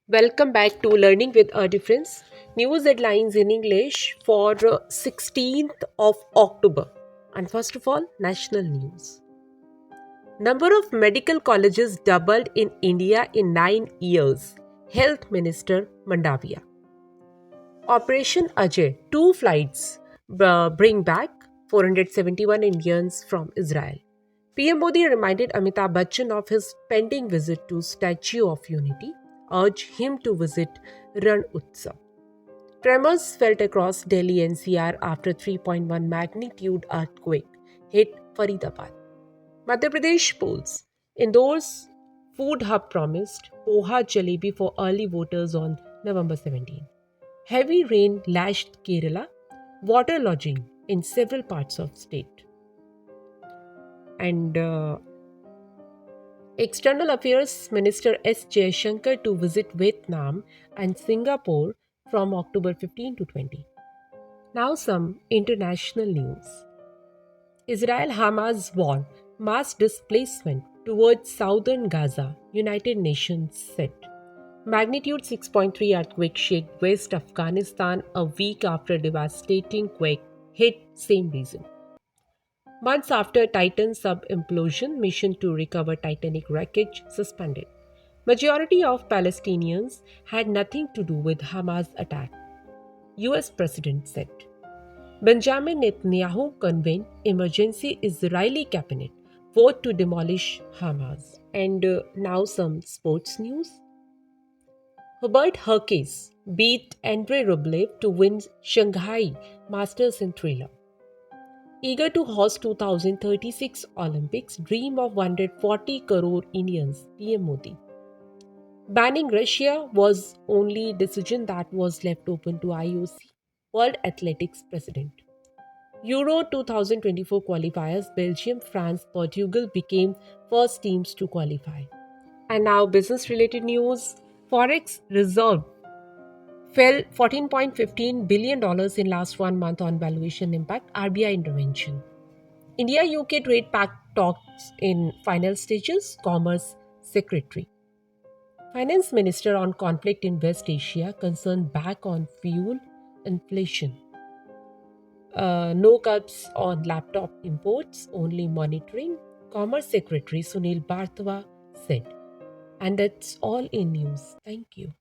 Welcome back to Learning with a Difference. News headlines in English for 16th of October. And first of all, national news. Number of medical colleges doubled in India in 9 years. Health Minister Mandavia. Operation Ajay. Two flights bring back 471 Indians from Israel. PM Modi reminded Amitabh Bachchan of his pending visit to Statue of Unity, urged him to visit Ran Utsav. Tremors felt across Delhi NCR after 3.1 magnitude earthquake hit Faridabad. Madhya Pradesh polls. Indore's food hub promised poha jalebi for early voters on November 17. Heavy rain lashed Kerala, waterlogging in several parts of state. And External Affairs Minister S. Jaishankar to visit Vietnam and Singapore from October 15 to 20. Now, some international news. Israel Hamas war, mass displacement towards southern Gaza, United Nations said. Magnitude 6.3 earthquake shook West Afghanistan a week after devastating quake hit same region. Months after Titan sub implosion, mission to recover Titanic wreckage suspended. Majority of Palestinians had nothing to do with Hamas attack, US President said. Benjamin Netanyahu convened emergency Israeli cabinet vote to demolish Hamas. And now some sports news. Hubert Hurkacz beat Andrei Rublev to win Shanghai Masters in thriller. Eager to host 2036 Olympics, dream of 140 crore Indians, PM Modi. Banning Russia was only decision that was left open to IOC, World Athletics President. Euro 2024 qualifiers, Belgium, France, Portugal became first teams to qualify. And now business related news. Forex reserve fell $14.15 billion in last 1 month on valuation impact, RBI intervention. India UK trade pact talks in final stages, Commerce Secretary. Finance Minister on conflict in West Asia, concern back on fuel inflation. No cuts on laptop imports, only monitoring, Commerce Secretary Sunil Bhartwa said. And that's all in news. Thank you.